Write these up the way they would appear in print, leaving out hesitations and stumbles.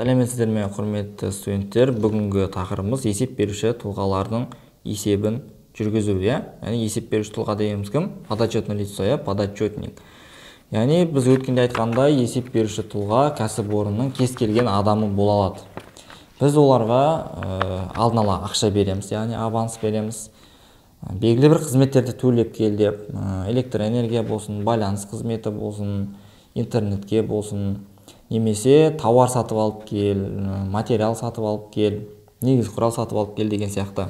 Сәлеметсіздер ме, құрметті студенттер? Бүгінгі тақырыбымыз есеп беруші тұлғалардың есебін жүргізу. Яғни есеп беруші тұлға дегеніміз кім? Подотчетное лицо, подотчетник. Яғни біз өткенде айтқандай, есеп беруші тұлға кәсіпорынның кез келген адамы бола алады. Біз оларға алдын ала ақша береміз, яғни аванс береміз. Белгілі бір қызметтерді төлеп кел деп, электроэнергия болсын, байланыс қызметі болсын, интернетке болсын, немесе тауар сатып алып кел, материал сатып алып кел, негіз құрал сатып алып кел деген сияқты.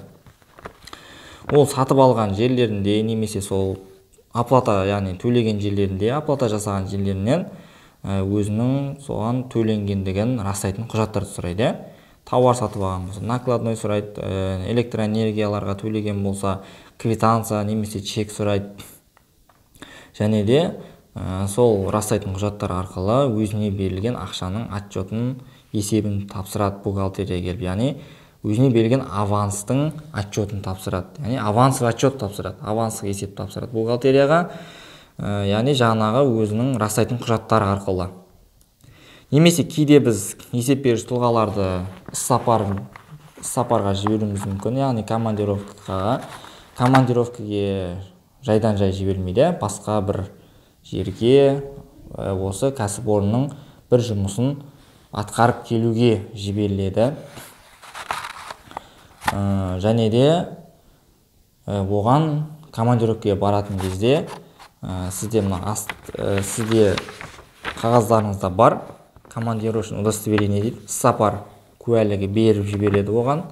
Ол сатып алған жерлерінде немесе сол оплата, яғни төлеген жерлерінде, оплата жасаған жерлерінен өзінің соған төленгендігін растайтын құжаттарды сұрайды. Тауар сатып алған болса, накладной сұрайды, электроэнергияларға төлеген болса, квитанция немесе чек сұрайды. Және де сол растайтын құжаттар арқылы өзіне берілген ақшаның отчетін, есебін тапсырады бухгалтерия келіп. Яғни өзіне берілген аванстың отчетін тапсырады. Яғни авансық отчет тапсырады, авансық есеп тапсырады бухгалтерияға. Яғни жаңағы өзінің растайтын құжаттар арқылы. Немесе кейде біз есеп беруші тұлғаларды іссапарға жіберуіміз мүмкін. Яғни командировкаға жайдан жай жібермейді, басқа бір жерге осы кәсіпорынның бір жұмысын атқарып келуге жіберіледі. Және де оған командировкаға баратын кезде сізде қағаздарыңызда бар, командировочный удостоверение дейді, сапар куәлігі беріп жіберіледі оған.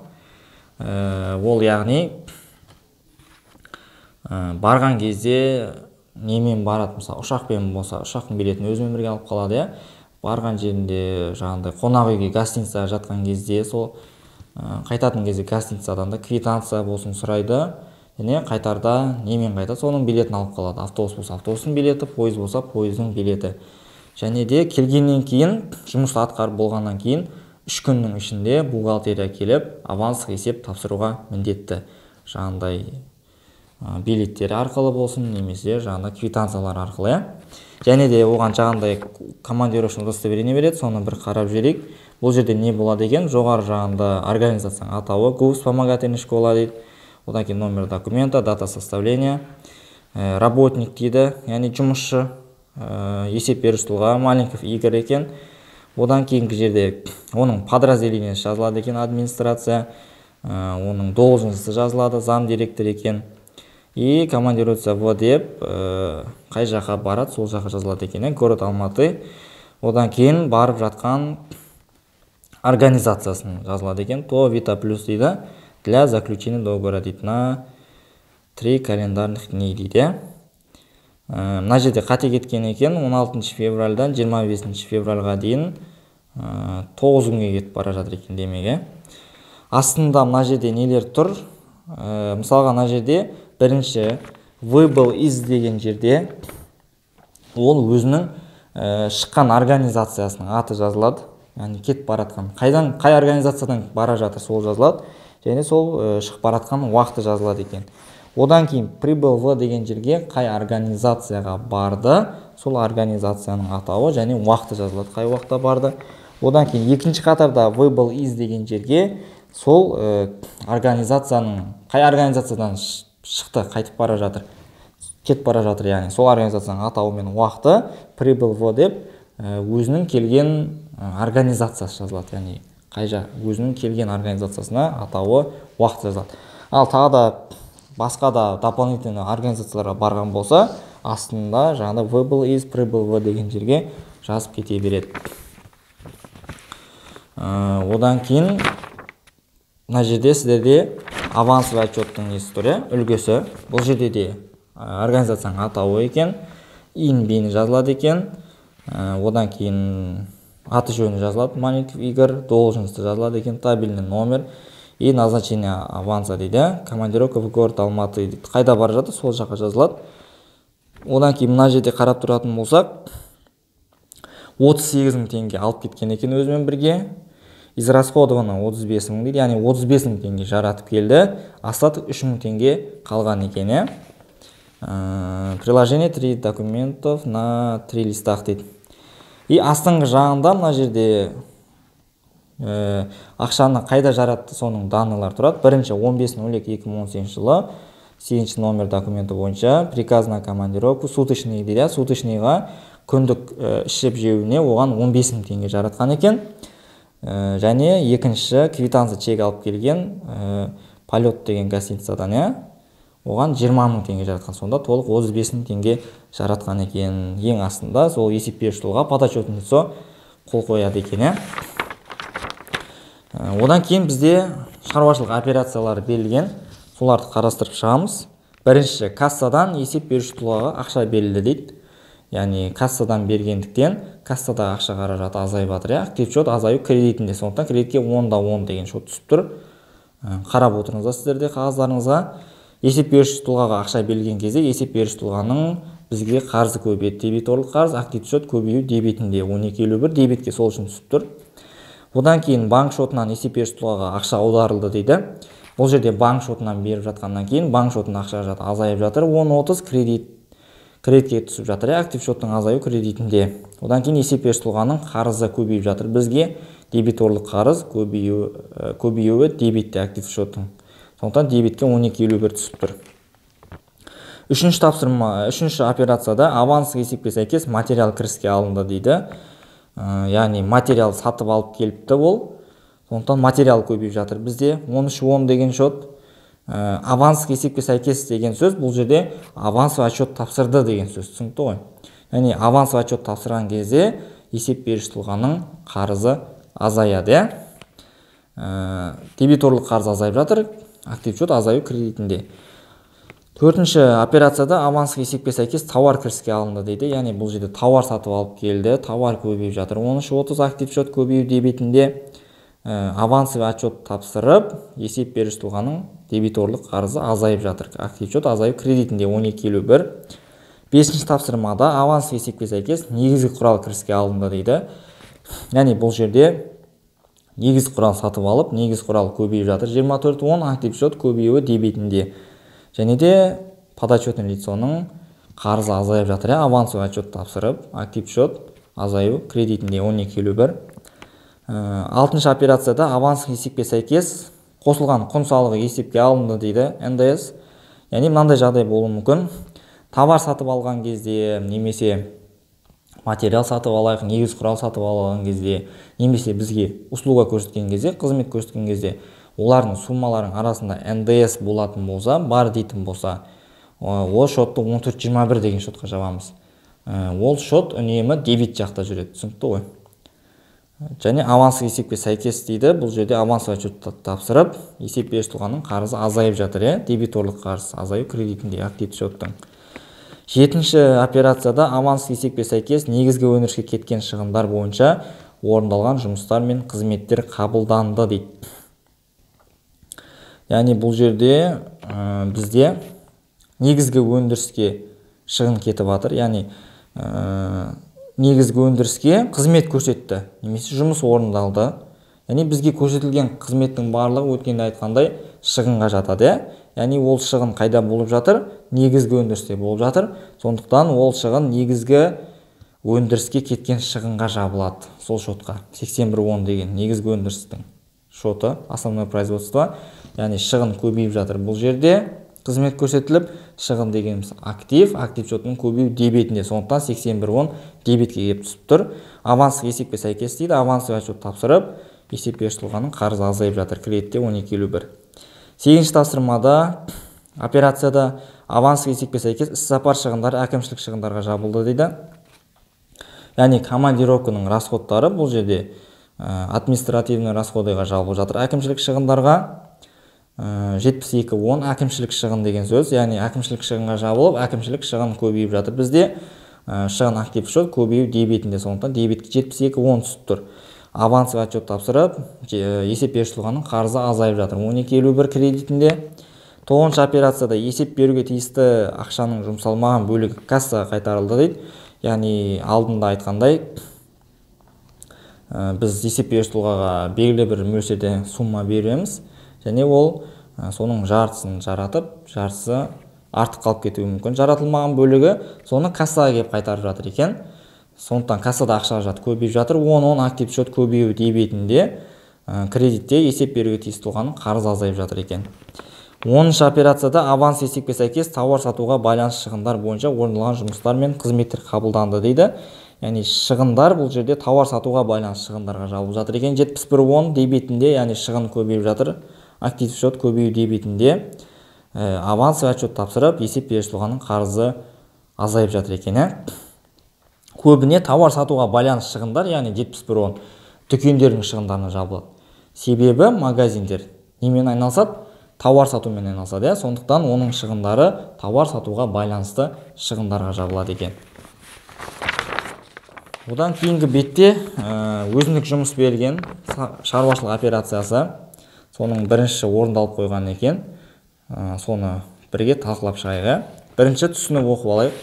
Ол яғни барған кезде немен барады, мысалы ұшақпен болса, ұшақтың билетін өзімен бірге алып қалады. Барған жерінде жаңағыдай қонақ үйге, гостиницаға жатқан кезде, сол қайтатын кезде гостиницадан да квитанция болсын сұрайды. Және қайтарда немен қайтады, соның билетін алып қалады. Автобус болса, автобустың билеті, пойыз болса, пойыздың билеті. Және де келгеннен кейін, жұмысты атқарып болғаннан кейін 3 күннің ішінде бухгалтерия келіп, авансық есеп тапсыруға міндетті. Жаңағыдай билеттері арқылы болсын, немесе жаңағыдай квитанциялар арқылы. Және де оған жаңағыдай командировочный удостоверение береді, соны бір қарап жіберейік. Бұл жерде не болады екен? Жоғары жағында организацияның атауы, вспомогательная школа дейді. Одан кейін номер документа, дата составления, работник дейді, яғни жұмысшы, есеп беруші тұлға Маленьков Игорь екен. Одан кейінгі жерде оның подразделениесі жазылады екен, администрация, оның должности жазылады, зам директор екен. И командируется в деп қай жаққа барады, сол жаққа жазылады екен, город Алматы. Одан кейін барып жатқан организациясын жазылады екен, то Вита Плюс дейді, для заключения договора дейді, на 3 календарных дней дейді. Мына жерде қате кеткен екен, 16 февральдан 25 февральға дейін 9 күнге кетіп бара жатыр екен демек. Астында мына жерде нелер тұр? Мысалға мына жерде бірінші выбыл из деген жерде ол өзінің шыққан организациясының аты жазылады. Яғни кетіп баратқан, қай организациядан бара жатыр сол жазылады. Және сол шығып баратқан уақыты жазылады екен. Одан кейін прибыл в деген жерге қай организацияға барды, сол организацияның атауы және уақыты жазылады, қай уақытта барды. Одан кейін екінші қатарда выбыл из деген жерге сол организацияның, қай организациядан шықты, қайтып бара жатыр, кетіп бара жатыр, яғни сол организацияның атауы мен уақыты, прибыл в деп өзінің келген организациясы жазылады, яғни өзінің келген организациясына атауы, уақыты жазылады. Ал тағы да басқа да дополнительный организацияларға барған болса, астында жаңағыда выбыл из, прибыл в деген жерге жазып кете береді. Одан кейін мына жерде сіздерде авансовый отчеттың несі тұр, үлгісі. Бұл жерде де организацияның атауы екен, инбені жазылады екен. Одан кейін аты жөні жазылады, Маленьков Игорь, должности жазылады екен, табельный номер и назначение аванса дейді. Командировка в город Алматы дейді. Қайда бара жатыр, сол жаққа жазылады. Одан кейін мына жерде қарап тұратын болсақ, 38 мың теңге алып кеткен екен өзімен бірге. Израсходовано 35 мың дейді, яғни 35 мың теңге жаратып келді. Остаток 3 мың теңге қалған екен. Приложение 3 документов на 3 листах дейді. И астыңғы жағында мына жерде Ақшаны қайда жаратты, соның данныйлар тұрады. Бірінші 15.02.2018 жылы 8 номер документі бойынша приказ на командировку суточный дейді. Суточныйға күндік ішіп жеуіне оған 15 мың теңге жаратқан екен. Және екінші квитанция чек алып келген полет деген гостиницадан оған 20 мың теңге жаратқан. Сонда толық 35 мың теңге жаратқан екен. Ең астында сол есеп беруші тұлға подотчетный лицо қол қояды екен. Одан кейін бізде шаруашылық операциялары берілген, соларды қарастырып шығамыз. Бірінші, кассадан есеп беруші тұлғаға ақша берілді дейді. Яғни кассадан бергендіктен кассадағы ақша қаражаты азайып жатыр. Актив шот азаю кредитінде. Сондықтан кредитке 10-10 деген шот түсіп тұр. Қарап отырыңыздар сіздерде қағаздарыңызға. Есеп беруші тұлғаға ақша берілген кезде есеп беруші тұлғаның бізге қарызы көбейеді. Дебиторлық қарыз, актив шот көбею дебетінде 12.51 дебетке сол үшін түсіп тұр. Одан кейін банк шотынан есеп беруші тұлғаға ақша аударылды дейді. Бұл жерде банк шотынан беріп жатқаннан кейін банк шотының ақша қаражаты азайып жатыр. 10-30 кредитке түсіп жатыр. Актив шоттың азаю кредитінде. Одан кейін есеп беруші тұлғаның қарызы көбейіп жатыр. Бізге дебиторлық қарыз көбеюі дебетте актив шоттың. Сондықтан дебетке 12.51 түсіп тұр. Үшінші тапсырма, үшінші операцияда аванс есепке сәйкес материал кіріске алынды дейді. Яғни материал сатып алып келіпті ол. Сондықтан материал көбейіп жатыр. Бізде 13.10 деген шот. Аванс есепке сәйкес деген сөз, бұл жерде аванс отчет тапсырды деген сөз. Түсінікті ғой. Яғни аванс отчет тапсырған кезде есеп беруші тұлғаның қарызы азаяды. Дебиторлық қарыз азайып жатыр. Актив шот азаю кредитінде. Төртінші операцияда аванс есепке сәйкес тауар кіріске алынды дейді. Яғни бұл жерде тауар сатып алып келді, тауар көбейіп жатыр. 13.30 актив шот көбею дебетінде. Аванс отчет тапсырып, есеп беруші тұлғаның дебиторлық қарызы азайып жатыр. Актив шот азаю кредитінде 12.51. Бесінші тапсырмада аванс есепке сәйкес негізгі құрал кіріске алынды дейді. Яғни бұл жерде негіз құрал сатып алып, негіз құрал көбейіп жатыр. 24.10 актив шот көбеюі дебетінде. Және де подотчетный лицоның қарызы азайып жатыр. Аванс отчет тапсырып, актив шот азаю кредитінде 12.51. Алтыншы операцияда аванс есепке сәйкес қосылған құн салығы есепке алынды дейді. НДС. Яғни мынандай жағдай болуы мүмкін. Товар сатып алған кезде, немесе материал сатып алайық, негіз құрал сатып алған кезде, немесе бізге услуга көрсеткен кезде, қызмет көрсеткен кезде, олардың суммаларының арасында НДС болатын болса, бар дейтін болса, ол шотты 14.21 деген шотқа жабамыз. Ол шот үнемі дебет жақта жүреді. Түсінікті ғой. Және аванс есепке сәйкес дейді. Бұл жерде аванс отчетты тапсырып, есеп беруші тұлғаның қарызы азайып жатыр. Дебиторлық қарыз азаю кредитінде актив шоттың. Жетінші операцияда аванс есепке сәйкес негізгі өндіріске кеткен шығындар бойынша орындалған жұмыстар мен қызметтер қабылданды дейді. Яғни бұл жерде бізде негізгі өндіріске шығын кетіп жатыр. Яғни негізгі өндіріске қызмет көрсетті, немесе жұмыс орындалды. Яғни бізге көрсетілген қызметтің барлығы өткенде айтқандай шығынға жатады. Яғни ол шығын қайда болып жатыр? Негізгі өндірісте болып жатыр. Сондықтан ол шығын негізгі өндіріске кеткен шығынға жабылады. Сол шотқа 81.10 деген негізгі өндірістің шоты, основное производство. Яғни шығын көбейіп жатыр. Бұл жерде қызмет көрсетіліп, шығын дегеніміз актив шотының көбею дебетінде. Сондықтан 81.10 дебетке кеп түсіп тұр. Аванс есепке сәйкес дейді. Аванс отчет тапсырып, есеп беруші тұлғаның қарызы азайып жатыр. Кредитте 12.51. Сегізінші тапсырмада операцияда аванс есепке сәйкес іс-сапар шығындары әкімшілік шығындарға жабылды дейді. Яғни командировканың расходтары бұл жерде административный расходыға жабылып жатыр. Әкімшілік шығындарға 72.10 әкімшілік шығын деген сөз. Яғни әкімшілік шығынға жабылып, әкімшілік шығын көбейіп жатыр. Бізде шығын актив шот көбею дебетінде. Сондықтан дебетке 72.10 түсіп тұр. Аванс отчет тапсырып, есеп беруші тұлғаның қарызы азайып жатыр. 12.51 кредитінде. 9-шы операцияда есеп беруге тиісті ақшаның жұмсалмаған бөлігі кассаға қайтарылды дейді. Яғни алдында айтқандай, біз есеп беруші тұлғаға белгілі бір мөлшерде сумма береміз. Және ол соның жартысын жаратып, жартысы артық қалып кетуі мүмкін. Жаратылмаған бөлігі соны кассаға кеп қайтарып жатыр екен. Сондықтан кассада ақша жат көбейіп жатыр. 10-10 актив шот көбею дебетінде. кредитте есеп беруге тиісті тұлғаның қарызы азайып жатыр екен. 10-шы операцияда аванс есепке сәйкес тауар сатуға байланысты шығындар бойынша орындалған жұмыстар мен қызметтер қабылданды дейді. Яғни шығындар бұл жерде тауар сатуға байланысты шығындарға жабылып жатыр екен. 71.10 дебетінде, яғни шығын көбейіп жатыр. Актив счет көбею дебетінде авансовый отчет тапсырып, есеп беруші тұлғаның қарызы азайып жатыр екен. Көбіне тауар сатуға байланысты шығындар, яғни 71.10 дүкендердің шығындарына жабылады. Себебі магазиндер немен айналысады? Тауар сатумен айналысады. Сондықтан оның шығындары тауар сатуға байланысты шығындарға жабылады екен. Одан кейінгі бетте өзіндік жұмыс берілген шаруашылық операциясы, соның бірінші орындалып қойған екен. Соны бірге талқылап шығайық. Бірінші түсініп оқып алайық.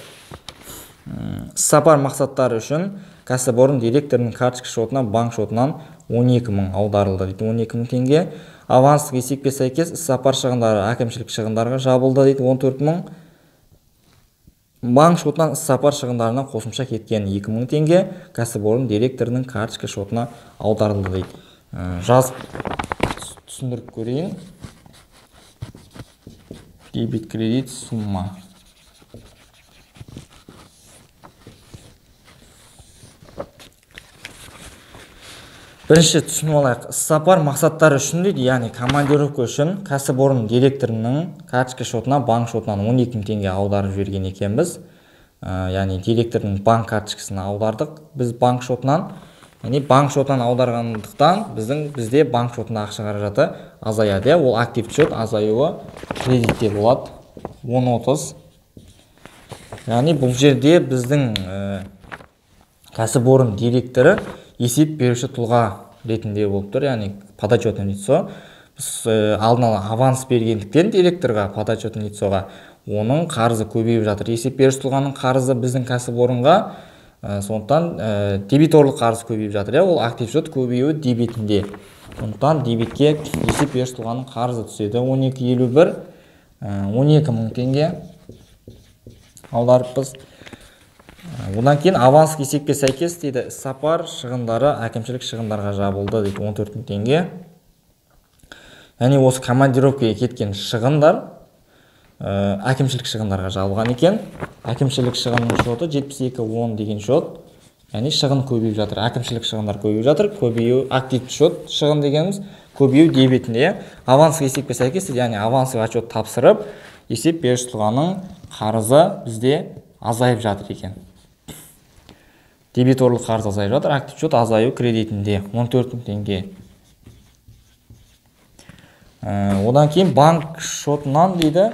Іссапар мақсаттары үшін кәсіпорын директорының карточка шотынан, банк шотынан 12.000 аударылды дейді. 12.000 теңге. Аванстық есепке сәйкес іссапар шығындары әкімшілік шығындарға жабылды дейді. 14.000. Банк шотынан іссапар шығындарына қосымша кеткен 2.000 теңге кәсіпорын директорының карточка шотына аударылды дейді. Жазып түсіндіріп көрейін. Дебет кредит сумма. Бірінші түсініп алайық. Іссапар мақсаттары үшін дейді, яғни командировка үшін кәсіпорын директорының карточка шотына, банк шотынан 12.000 теңге аударып жіберген екенбіз. Яғни директорның банк карточкасына аудардық біз банк шотынан. Яғни банк шотынан аударғандықтан бізде банк шотында ақша қаражаты азаяды. Ол актив счет азаюы кредитте болады. 10.30. Яғни бұл жерде біздің кәсіпорын директоры есеп беруші тұлға ретінде болып тұр, яғни подотчетное лицо. Біз алдын ала аванс бергендіктен директорға, подотчетное лицоға оның қарызы көбейіп жатыр. Есеп беруші тұлғаның қарызы біздің кәсіпорынға, сондықтан дебиторлық қарыз көбейіп жатыр. Ол актив счет көбеюі дебетінде. Сондықтан дебетке есеп беруші тұлғаның қарызы түседі. 12.51, 12.000 теңге аударыппыз. Одан кейін авансық есепке сәйкес дейді, іссапар шығындары әкімшілік шығындарға жабылды дейді. 14.000 теңге. Яғни осы командировкаға кеткен шығындар әкімшілік шығындарға жабылған екен. Әкімшілік шығынның шоты 72.10 деген шот. Яғни шығын көбейіп жатыр. Әкімшілік шығындар көбейіп жатыр. Көбею актив счет шығын дегеніміз көбею дебетінде. Авансық есепке сәйкес дейді, яғни авансық отчет тапсырып, есеп беруші тұлғаның қарызы бізде азайып жатыр екен. Дебиторлық қарыз азайып жатыр, актив счет азаю кредитінде 14.000 теңге. Одан кейін банк шотынан дейді,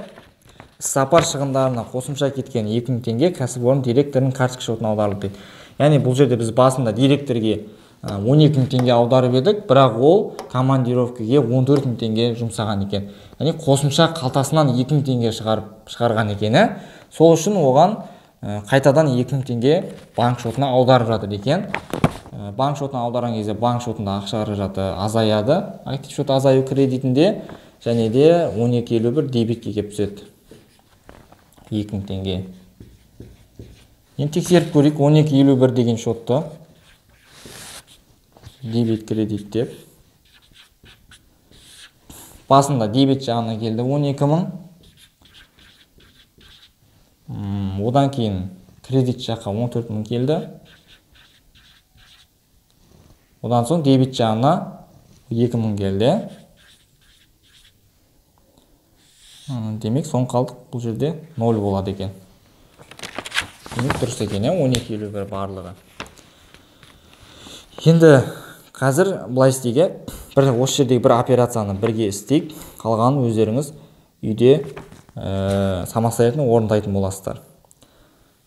іссапар шығындарына қосымша кеткен 2.000 теңге кәсіпорын директорының карточка шотына аударылды дейді. Яғни бұл жерде біз басында директорге 12.000 теңге аударып едік, бірақ ол командировкаға 14.000 теңге жұмсаған екен. Яғни қосымша қалтасынан 2.000 теңге шығарған екен. Сол үшін оған қайтадан 2.000 теңге банк шотына аударып жатыр екен. Банк шотына аударған кезде банк шотында ақша қаражаты азаяды. Актив счет азаю кредитінде және де 12.51 дебетке келіп түседі. 2.000 теңге. Енді тексеріп көрейік 12.51 деген шотты. Дебет кредит деп. Басында дебет жағына келді 12.000. Одан кейін кредит жаққа 14.000 келді. Одан соң дебет жағына 2.000 келді. Демек соң қалдық бұл жерде 0 болады екен. Демек дұрыс екен, 12.51 барлығы. Енді қазір былай істейік. Осы жердегі бір операцияны бірге істейік. Қалғанын өздеріңіз үйде самостоятельно орындайтын боласыздар.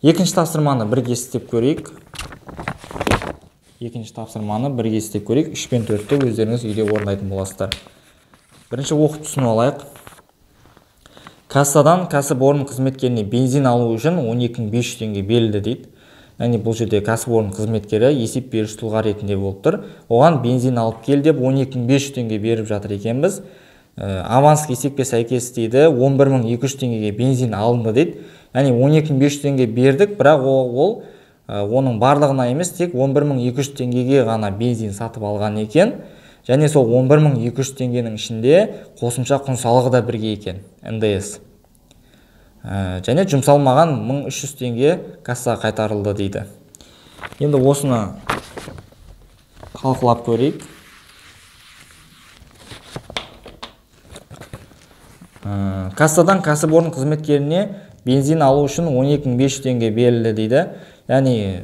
Екінші тапсырманы бірге істеп көрейік. 3 пен 4-ті өздеріңіз үйде орындайтын боласыздар. Бірінші оқып түсініп алайық. Кассадан кәсіпорын қызметкеріне бензин алу үшін 12.500 теңге берілді дейді. Яғни бұл жерде кәсіпорын қызметкері есеп беруші тұлға ретінде болып тұр. Оған бензин алып кел деп 12.500 теңге беріп жатыр екенбіз. Авансық есепке сәйкес дейді 11.200 теңгеге бензин алынды дейді. Яғни 12.500 теңге бердік, бірақ ол оның барлығына емес, тек 11.200 теңгеге ғана бензин сатып алған екен. Және сол 11.200 теңгенің ішінде қосымша құн салығы да бірге екен, НДС. Және жұмсалмаған 1300 теңге кассаға қайтарылды дейді. Енді осыны талқылап көрейік. Кассадан кәсіпорын қызметкеріне бензин алу үшін 12.500 теңге берілді дейді. Яғни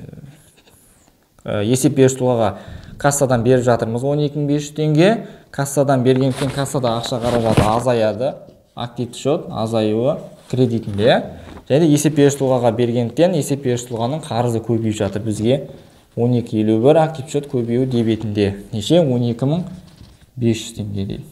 есеп беруші тұлғаға кассадан беріп жатырмыз 12.500 теңге. Кассадан бергендіктен кассада ақша қаражаты азаяды. Активті шот азаюы кредитінде. Және есеп беруші тұлғаға бергендіктен есеп беруші тұлғаның қарызы көбейіп жатыр бізге. 12.51 активті шот көбеюі дебетінде. Неше? 12.500 теңге дейді.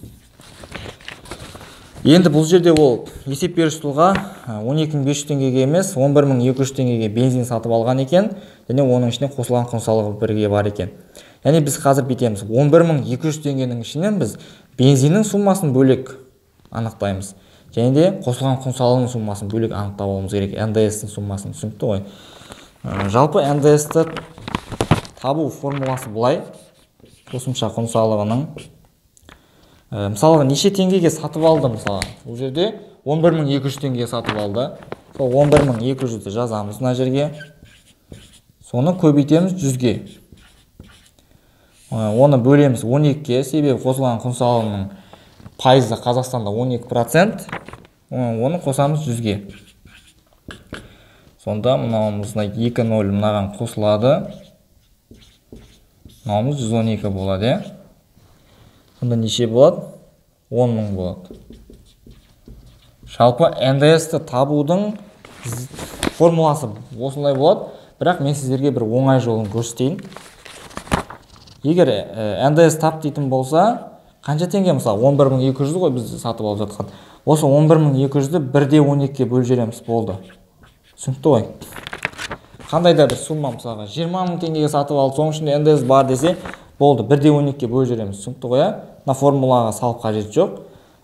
Енді бұл жерде ол есеп беруші тұлға 12.500 теңгеге емес 11.200 теңгеге бензин сатып алған екен, және оның ішіне қосылған құн салығы бірге бар екен. Яғни біз қазір бетеміз 11.200 теңгенің ішінен біз бензиннің суммасын бөлек анықтаймыз. Және де қосылған құн салығының суммасын бөлек анықтап алуымыз керек, НДС-тің суммасын. Түсінікті ғой. Жалпы НДС-ті табу формуласы былай. Қосымша құн салығының мысалға неше теңгеге сатып алды, мысалы бұл жерде 11.200 теңгеге сатып алды. Сол 11.200-ді жазамыз мына жерге. Соны көбейтеміз 100-ге. Оны бөлеміз 12-ге, себебі қосылған құн салығының пайызы Қазақстанда 12%. Оны қосамыз 100-ге. Сонда мынауымызда 2.0 мынаған қосылады. Мынауымыз 112 болады. Сонда неше болады? 10.000 болады. Жалпы НДС-ті табудың формуласы осылай болады. Бірақ мен сіздерге бір оңай жолын көрсетейін. Егер НДС тап дейтін болса, қанша теңге? Мысалы 11.200 ғой біз сатып алып жатқан. Осы 11.200-ді 1/12-ге бөліп жібереміз, болды. Түсінікті ғой. Қандай да бір сумма, мысалға 20.000 теңгеге сатып алып, соның ішінде НДС бар десе, болды, 1/12-ге бөліп жібереміз. Түсінікті ғой. Мына формулаға салып қажет жоқ.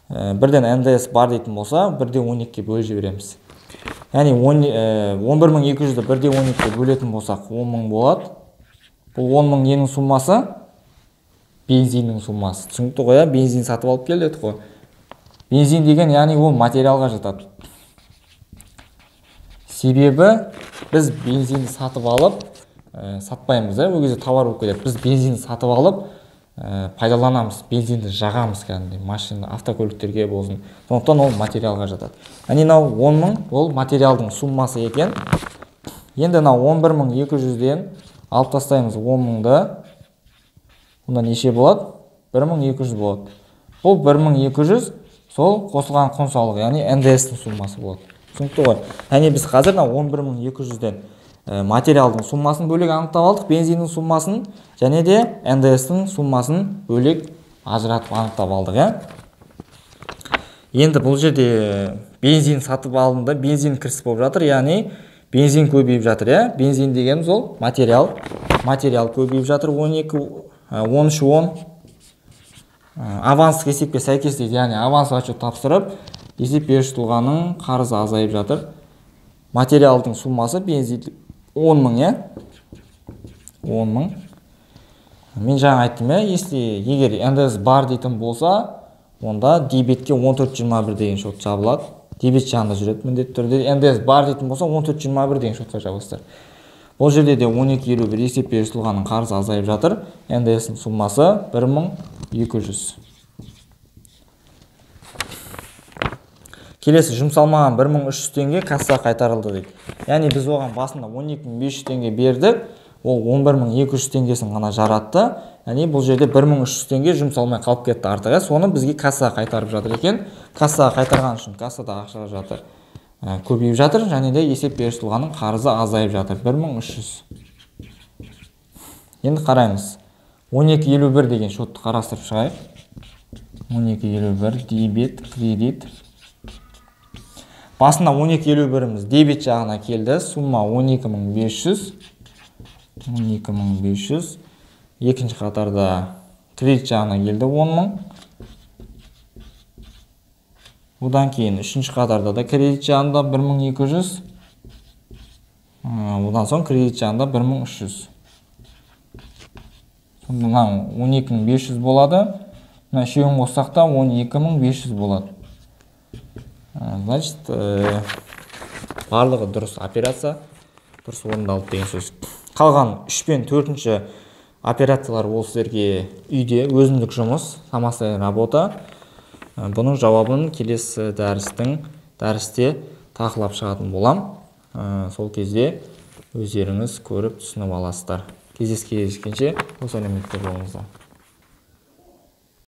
Бірден НДС бар дейтін болса, 1/12-ге бөліп жібереміз. Яғни 11.200-ді 1/12-ге бөлетін болсақ 10.000 болады. Бұл 10.000 ненің суммасы? Бензиннің суммасы. Түсінікті ғой. Бензин сатып алып келді ғой. Бензин деген, яғни ол материалға жатады. Себебі біз бензинді сатып алып, сатпаймыз, ол кезде товар болып кетеді. Біз бензинді сатып алып, пайдаланамыз, бензинді жағамыз кәдімгідей, машина, автокөліктерге болсын. Сондықтан ол материалға жатады. Яғни мынау 10.000 ол материалдың суммасы екен. Енді мынау 11.200-ден алып тастаймыз 10.000-ды. Онда неше болады? 1.200 болады. Бұл 1.200 сол қосылған құн салығы, яғни НДС-тің суммасы болады. Түсінікті ғой. Яғни біз қазір 11.200-ден материалдың суммасын бөлек анықтап алдық, бензиннің суммасын және де НДС-тің суммасын бөлек ажыратып анықтап алдық. Енді бұл жерде бензин сатып алынды, бензин кіріс болып жатыр, яғни бензин көбейіп жатыр. Бензин дегеніміз ол материал. Материал көбейіп жатыр, 13.10. Аванстық есепке сәйкес дейді, яғни аванс отчет тапсырып, есеп беруші тұлғаның қарызы азайып жатыр. Материалдың суммасы бензин 10.000, 10.000. Мен жаңа айттым, егер НДС бар дейтін болса, онда дебетке 14.21 деген шот жабылады. Дебет жағында жүреді міндетті түрде. НДС бар дейтін болса, 14.21 деген шотқа жабылсыздар. Бұл жерде де 12.51 есеп беруші тұлғаның қарызы азайып жатыр. НДС-дің суммасы 1.200. Келесі жұмсалмаған 1.300 теңге кассаға қайтарылды дейді. Яғни біз оған басында 12.500 теңге бердік, ол 11.200 теңгесін ғана жаратты. Яғни бұл жерде 1.300 теңге жұмсалмай қалып кетті артық. Соны бізге кассаға қайтарып жатыр екен. Кассаға қайтарған үшін кассада ақша жатыр, көбейіп жатыр, және де есеп беруші тұлғаның қарызы азайып жатыр, 1.300. Енді қараймыз. 12.51 деген шотты қарастырып шығайық. 12.51 дебет, кредит. Басында 12.51-іміз дебет жағына келді. Сумма 12.500. 12.500. Екінші қатарда кредит жағына келді 10.000. Одан кейін үшінші қатарда да кредит жағында 1.200. Одан соң кредит жағында 1.300. мына 12.500 болады. Мына үшеуін қоссақ та 12.500 болады. Значит, барлығы дұрыс операция, дұрыс орындалды деген сөз. Қалған 3 пен 4-ші операциялар ол сіздерге үйде өзіндік жұмыс, самостоятельная работа. Бұның жауабын келесі дәрісте тақылап шығатын болам. Сол кезде өздеріңіз көріп түсініп аласыздар. Кездескенше осы әлеуметте болыңыздар.